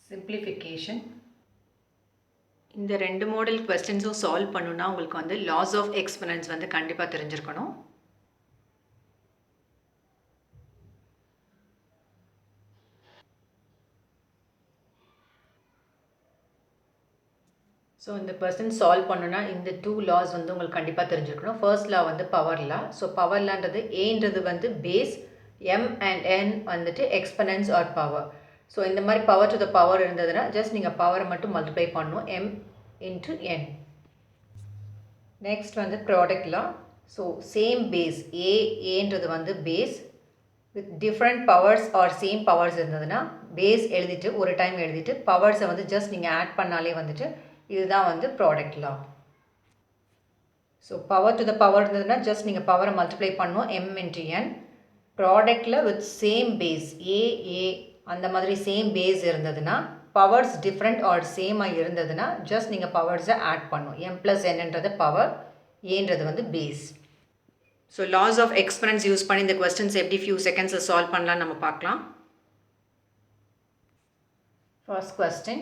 simplification. இந்த ரெண்டு model क्वेश्चंसும் solve பண்ணனும்னா உங்களுக்கு வந்து laws of exponents வந்து கண்டிப்பா தெரிஞ்சிருக்கணும். So இந்த question சால்வ் பண்ணனும்னா இந்த two laws வந்து உங்களுக்கு கண்டிப்பா தெரிஞ்சிருக்கணும். First law வந்து power law. So power lawன்றது aன்றது வந்து base, m and n வந்துட்டு exponents or power. So இந்த மாதிரி power to the power இருந்ததுனா just நீங்க power மட்டும் multiply பண்ணனும் m into n. Next வந்து product law. So same base aன்றது வந்து base with different powers or same powers இருந்ததுனா base எழுதிட்டு ஒரு டைம் எழுதிட்டு powers வந்து just நீங்க add பண்ணாலே வந்துட்டு இதுதான் வந்து product law. So power to the power இருந்ததுனா just நீங்க power multiply பண்ணனும் m into n. Productல with same base a அந்த மாதிரி same base இருந்ததுனா powers different or same இருந்ததுனா just நீங்க powers add பண்ணனும். m plus n ன்றது power, aன்றது வந்து base. So laws of exponents use பண்ணி இந்த questions எப்படி few seconds solve பண்ணலாம் நம்ம பார்க்கலாம். First question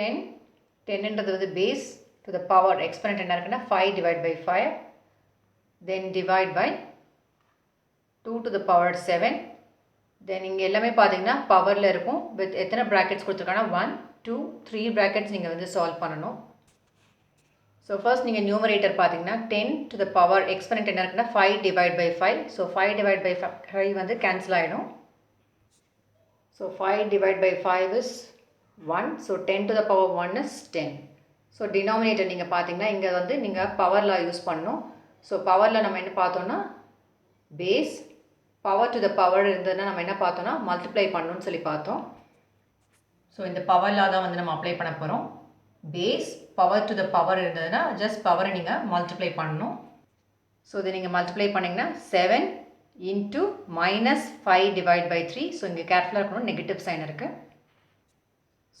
10 ன்றது வந்து base to the power exponent என்ன இருக்குன்னா 5 divided by 5 then divide by 2 to the power 7 then இங்க எல்லாமே பாத்தீங்கன்னா பவர்ல இருக்கும் with எத்தனை brackets கொடுத்திருக்கானா 1 2 3 brackets நீங்க வந்து சால்வ் பண்ணனும். So first நீங்க numerator பாத்தீங்கன்னா 10 to the power exponent என்ன இருக்குன்னா 5 divided by 5 so 5 divided by 5 வந்து cancel ஆயிடும். So 5 divided by 5 is 1 so 10 to the power 1 is 10. So denominator நீங்க பாத்தீங்கன்னா இங்க வந்து நீங்க power law யூஸ் பண்ணனும். So power law நம்ம என்ன பார்த்தோம்னா base power to the power இருந்ததுனா நம்ம என்ன பார்த்தோம்னா multiply பண்ணனும்னு சொல்லி பார்த்தோம். So இந்த power law தான் வந்து நம்ம அப்ளை பண்ண போறோம். base power to the power இருந்ததுனா just power நீங்க multiply பண்ணனும். So இத நீங்க multiply பண்ணீங்கனா 7 into minus 5 divided by 3 so இங்க கேர்ஃபுல்லா இருக்கணும் நெகட்டிவ் சைன் இருக்கு.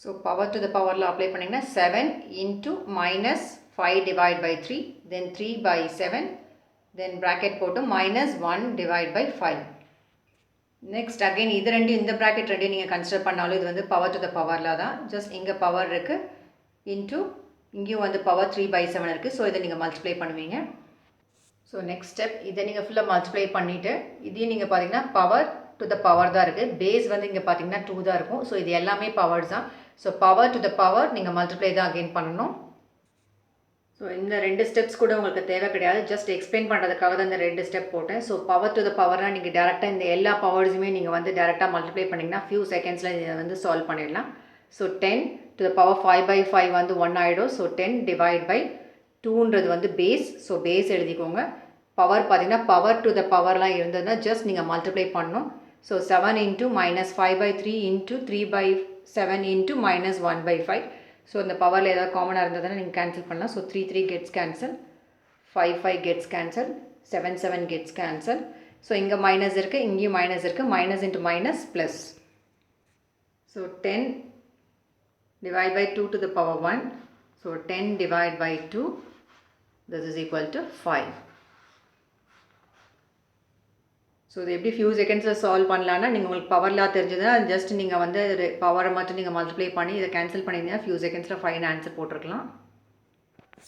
So power to the power law apply பண்ணீங்கனா 7 into minus 5 divided by 3 then 3 by 7 then bracket போட்டு minus 1 divided by 5. Next again இது ரெண்டு இந்த bracket ரெண்டு நீங்க கன்சிடர் பண்ணாலும் இது வந்து power to the power law தான். Just இங்க power இருக்கு into இங்கேயும் வந்து power 3 by 7 இருக்கு. So இதை நீங்க multiply பண்ணுவீங்க. So next step இதை நீங்க ஃபுல்லா multiply பண்ணிட்டு இதையும் நீங்க பாத்தீங்கன்னா power to the power தான் இருக்கு. Base வந்து இங்க பாத்தீங்கன்னா 2 தான் இருக்கும். So இது எல்லாமே powers தான். So power to the power நீங்க multiply தான் again பண்ணனும். So இந்த ரெண்டு ஸ்டெப்ஸ் கூட உங்களுக்கு தேவை கிடையாது. Just explain பண்றதுக்காக தான் இந்த ரெண்டு ஸ்டெப் போட்டேன். So power to the powerனா நீங்க டைரக்டா இந்த எல்லா பவர்ஸுமே நீங்க வந்து டைரக்டா மல்டிப்ளை பண்ணீங்கன்னா few secondsல இத வந்து சால்வ் பண்ணிடலாம். So 10 to the power 5 by 5 வந்து 1 ஆயிடும். So 10 divide by 2ன்றது வந்து base. So base எழுதிக்கோங்க. பவர் பாத்தீங்கன்னா power to the powerலாம் இருந்ததுனா just நீங்க மல்டிப்ளை பண்ணனும். So 7 into minus 5 by 3 into 3 by 7 into minus 1 by 5. So இந்த பவர்ல ஏதாவது காமனா இருந்ததுனா நீங்க கேன்சல் பண்ணலாம். So 3 3 gets cancelled, 5 5 gets cancelled, 7 7 gets cancelled. So இங்க மைனஸ் இருக்கு, இங்கேயும் மைனஸ் இருக்கு. Minus into minus plus. So 10 divided by 2 to the power 1. So 10 divided by 2 this is equal to 5. So இது எப்படி few secondsல சால்வ் பண்ணலாம்னா நீங்க உங்களுக்கு பவர் law தெரிஞ்சதுனா just நீங்க வந்து பவரை மட்டும் நீங்க மல்டிப்ளை பண்ணி இத கேன்சல் பண்ணீங்கன்னா few secondsல 5 ன்னு ஆன்சர் போட்டுறலாம்.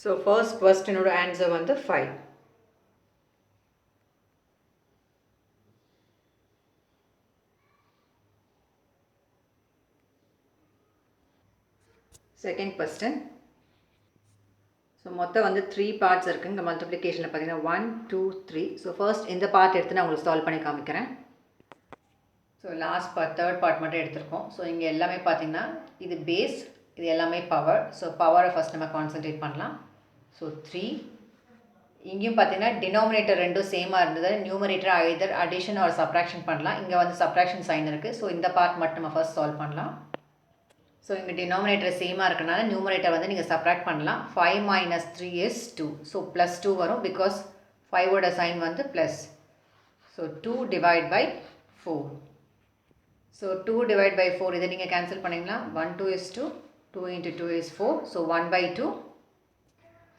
So first question ஓட ஆன்சர் வந்து 5. Second question. So மொத்தம் வந்து 3 பார்ட்ஸ் இருக்கு இந்த மல்டிப்ளிகேஷன்ல பாத்தீங்கன்னா 1 2 3. So first இந்த பார்ட் எடுத்து நான் உங்களுக்கு சால்வ் பண்ணி காமிக்கிறேன். So last part third part மட்டும் எடுத்துறோம். So இங்க எல்லாமே பாத்தீங்கன்னா இது பேஸ் இது எல்லாமே பவர். So பவரை ஃபர்ஸ்ட் நம்ம கான்சென்ட்ரேட் பண்ணலாம். So 3 இங்கேயும் பாத்தீங்கன்னா டினாமினேட்டர் ரெண்டும் சேமா இருந்தது numerator either addition or subtraction பண்ணலாம். இங்க வந்து subtraction சைன் இருக்கு. So இந்த பார்ட் மட்டும் நம்ம ஃபர்ஸ்ட் சால்வ் பண்ணலாம். So இங்க denominator சேமா இருக்கனால numerator வந்து நீங்க subtract பண்ணலாம். 5 minus 3 is 2. So plus 2 வரும் because 5 ஓட sign வந்து plus. So 2 divide by 4. So 2 divide by 4 இதை நீங்க cancel பண்ணீங்களா 1 2 is 2. 2 into 2 is 4. So 1 by 2.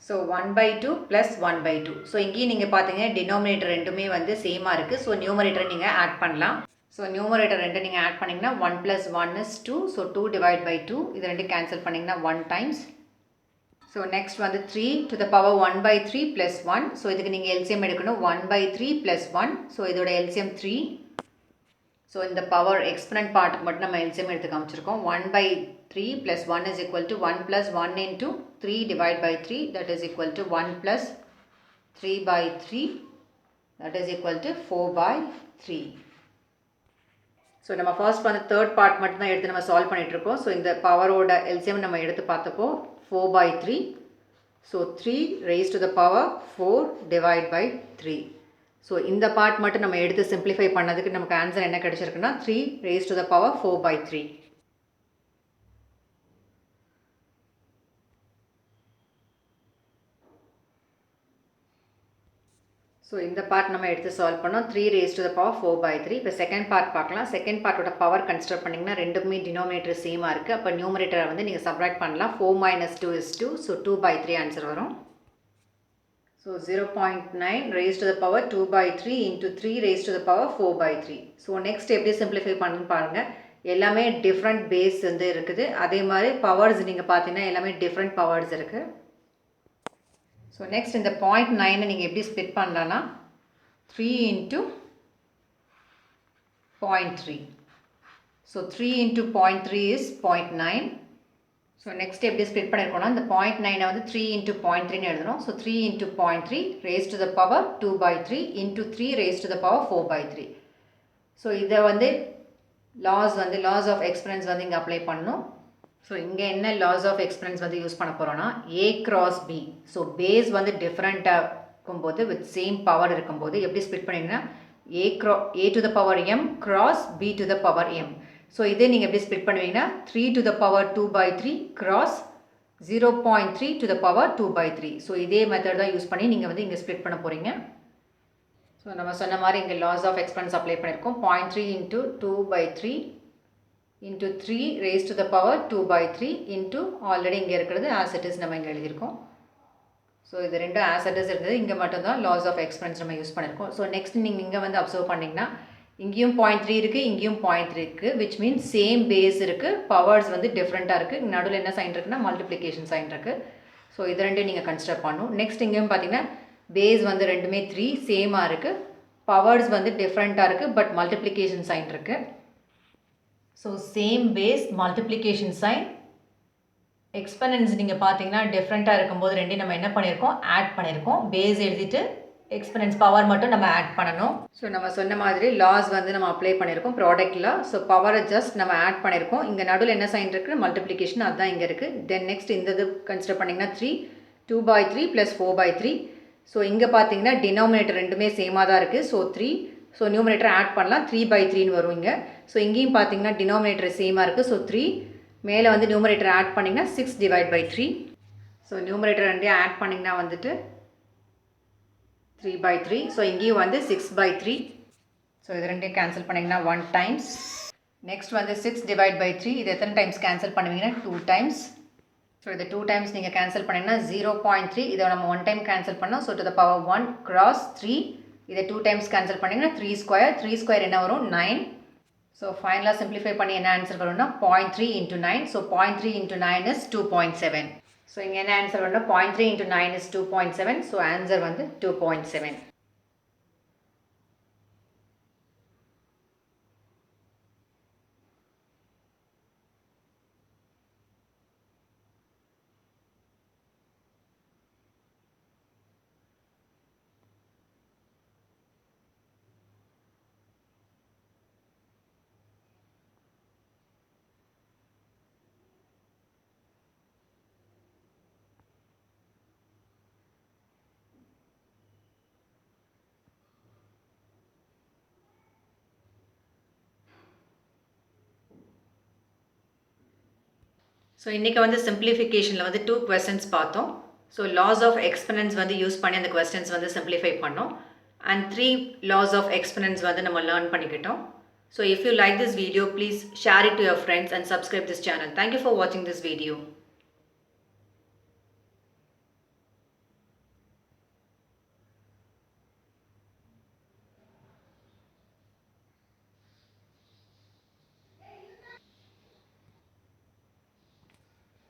So 1 by 2 plus 1 by 2. So இங்கேயும் நீங்க பாத்தீங்கன்னா denominator ரெண்டுமே வந்து சேமா இருக்கு. So numerator நீங்க add பண்ணலாம். ஸோ நியூமரேட்டர் ரெண்டு நீங்கள் ஆட் பண்ணிங்கன்னா 1 + 1 is 2. ஸோ 2 டிவைட் பை 2 இது ரெண்டு கேன்சல் பண்ணிங்கன்னா 1 டைம்ஸ். ஸோ நெக்ஸ்ட் வந்து 3 to the power 1/3 + 1. ஸோ இதுக்கு நீங்கள் எல்சிஎம் எடுக்கணும் 1/3 + 1. ஸோ இதோட எல்சிஎம் 3. ஸோ இந்த பவர் எக்ஸ்பனன்ட் பார்ட்டுக்கு மட்டும் நம்ம எல்சிஎம் எடுத்து காமிச்சிருக்கோம். 1/3 + 1 is equal to 1 + 1 into 3 divided by 3, that is equal to 1 + 3/3, that is equal to 4/3. So நம்ம ஃபர்ஸ்ட் வந்து தேர்ட் பார்ட் மட்டும் தான் எடுத்து நம்ம சால்வ் பண்ணிகிட்ருக்கோம். ஸோ இந்த பவரோட எல்சிஎம் நம்ம எடுத்து பார்த்தப்போ 4/3. So 3 raised to the power 4 divided by 3. So இந்த பார்ட் மட்டும் நம்ம எடுத்து சிம்பிளிஃபை பண்ணதுக்கு நமக்கு ஆன்சர் என்ன கிடைச்சிருக்குன்னா 3 raised to the power 4/3. So இந்த பார்ட் நம்ம எடுத்து சால்வ் பண்ணோம் 3 raised to the power 4/3. இப்போ செகண்ட் பார்ட் பார்க்கலாம். செகண்ட் பார்ட்டோட பவர் கன்சிடர் பண்ணிங்கன்னா ரெண்டுக்குமே டினோமினேட்டர் சேமாக இருக்குது. அப்போ நியூமரேட்டரை வந்து நீங்கள் சப்ராக்ட் பண்ணலாம். 4 - 2 is 2. ஸோ 2/3 ஆன்சர் வரும். So 0.9 raised to the power 2/3 into 3 raised to the power 4/3. So next எப்படி சிம்பிளிஃபை பண்ணுன்னு பாருங்கள். எல்லாமே டிஃப்ரெண்ட் பேஸ் வந்து இருக்குது. அதே மாதிரி பவர்ஸ் நீங்கள் பார்த்தீங்கன்னா எல்லாமே டிஃப்ரெண்ட் பவர்ஸ் இருக்குது. ஸோ நெக்ஸ்ட் இந்த 0.9 நீங்கள் எப்படி ஸ்ப்ளிட் பண்ணலான்னா 3 into 0.3. So 3 into 0.3 is 0.9. So next எப்படி ஸ்ப்ளிட் பண்ணியிருக்கோம்னா இந்த 0.9 வந்து 3 into 0.3ன்னு எழுதணும். So 3 into 0.3 raised to the power 2/3 into 3 raised to the power 4/3. So இதை வந்து லாஸ் ஆஃப் எக்ஸ்பனன்ஸ் வந்து இங்கே அப்ளை பண்ணணும். ஸோ இங்கே என்ன லாஸ் ஆஃப் எக்ஸ்பனன்ஸ் வந்து யூஸ் பண்ண போகிறோன்னா A cross B. So base வந்து டிஃப்ரெண்ட்டாக இருக்கும்போது வித் சேம் பவர் இருக்கும்போது எப்படி ஸ்ப்ளிட் பண்ணிங்கன்னா A to the power m cross B to the power m. So இதே நீங்கள் எப்படி split பண்ணுவீங்கன்னா 3 to the power 2/3 cross 0.3 to the power 2/3. So இதே மெத்தட் தான் யூஸ் பண்ணி நீங்கள் வந்து இங்கே ஸ்ப்ளிட் பண்ண போகிறீங்க. ஸோ நம்ம சொன்ன மாதிரி இங்கே லாஸ் ஆஃப் எக்ஸ்பனன்ஸ் அப்ளை பண்ணியிருக்கோம். 0.3 into 2/3 into 3 raised to the power 2/3 into already இங்கே இருக்கிறது as it is நம்ம இங்கே எழுதியிருக்கோம். ஸோ இது ரெண்டும் as it is இருந்தது. இங்கே மட்டும்தான் லாஸ் ஆஃப் எக்ஸ்பனன்ஸ் நம்ம யூஸ் பண்ணியிருக்கோம். ஸோ நெக்ஸ்ட் நீங்கள் இங்கே வந்து அப்சர்வ் பண்ணிங்கன்னா இங்கேயும் 0.3 இருக்குது, இங்கேயும் 0.3 இருக்குது, விச் மீன்ஸ் சேம் பேஸ் இருக்குது. பவர்ஸ் வந்து டிஃப்ரெண்ட்டாக இருக்குது. நடுவில் என்ன சைன் இருக்குன்னா மல்டிப்ளிகேஷன் சைன் இருக்குது. ஸோ இது ரெண்டும் நீங்கள் கன்சிடர் பண்ணணும். நெக்ஸ்ட் இங்கேயும் பார்த்தீங்கன்னா பேஸ் வந்து ரெண்டுமே 3 சேமாக இருக்குது. பவர்ஸ் வந்து டிஃப்ரெண்ட்டாக இருக்குது, பட் மல்டிப்ளிகேஷன் சைன் இருக்குது. So same base multiplication sign exponents நீங்கள் பார்த்தீங்கன்னா டிஃப்ரெண்ட்டாக இருக்கும்போது ரெண்டையும் நம்ம என்ன பண்ணியிருக்கோம் ஆட் பண்ணியிருக்கோம். பேஸ் எழுதிட்டு எக்ஸ்பனன்ஸ் பவர் மட்டும் நம்ம ஆட் பண்ணணும். ஸோ நம்ம சொன்ன மாதிரி லாஸ் வந்து நம்ம அப்ளை பண்ணியிருக்கோம் ப்ராடக்டில். ஸோ பவரை ஜஸ்ட் நம்ம ஆட் பண்ணியிருக்கோம். இங்கே நடுவில் என்ன சைன் இருக்குது மல்டிப்ளிகேஷன், அதுதான் இங்கே இருக்குது. தென் நெக்ஸ்ட் இந்த இது கன்சிடர் பண்ணிங்கன்னா 2/3 + 4/3. ஸோ இங்கே பார்த்தீங்கன்னா டினாமினேட்டர் ரெண்டுமே சேமாக தான் இருக்குது. ஸோ 3. ஸோ நியூமரேட்டர் ஆட் பண்ணலாம் 3/3ன்னு வரும் இங்கே. ஸோ இங்கேயும் பார்த்தீங்கன்னா டினாமினேட்டர் சேமாக இருக்குது. ஸோ 3 மேலே வந்து நியூமரேட்டர் ஆட் பண்ணிங்கன்னா 6 divided by 3. ஸோ நியூமரேட்டர் ரெண்டையும் ஆட் பண்ணிங்கன்னா வந்துட்டு 3/3. ஸோ இங்கேயும் வந்து 6/3. ஸோ இது ரெண்டையும் கேன்சல் பண்ணிங்கன்னா 1 டைம்ஸ். நெக்ஸ்ட் வந்து 6 divided by 3. இது எத்தனை டைம்ஸ் கேன்சல் பண்ணுவீங்கன்னா 2 டைம்ஸ். ஸோ இது 2 டைம்ஸ் நீங்கள் கேன்சல் பண்ணிங்கன்னா 0.3. இதை நம்ம 1 டைம் கேன்சல் பண்ணோம். So to the power 1 cross 3. இதை 2 டைம்ஸ் கேன்சல் பண்ணிங்கன்னா 3 square. 3 square என்ன வரும் 9. ஸோ ஃபைனலாக சிம்பிளிஃபை பண்ணி என்ன ஆன்சர் வரும்னா 0.3 into 9. So 0.3 into 9 is 2.7. So இங்கே என்ன ஆன்சர் வரும்னா 0.3 into 9 is 2.7. ஸோ ஆன்சர் வந்து 2.7. ஸோ இன்றைக்கி வந்து சிம்பிளிஃபிகேஷனில் வந்து 2 questions பார்த்தோம். ஸோ லாஸ் ஆஃப் எக்ஸ்பனன்ஸ் வந்து யூஸ் பண்ணி அந்த questions வந்து சிம்பிளிஃபை பண்ணோம். அண்ட் 3 laws of exponents வந்து நம்ம லேர்ன் பண்ணிக்கிட்டோம். So if you like this video, please share it to your friends and subscribe this channel. Thank you for watching this video.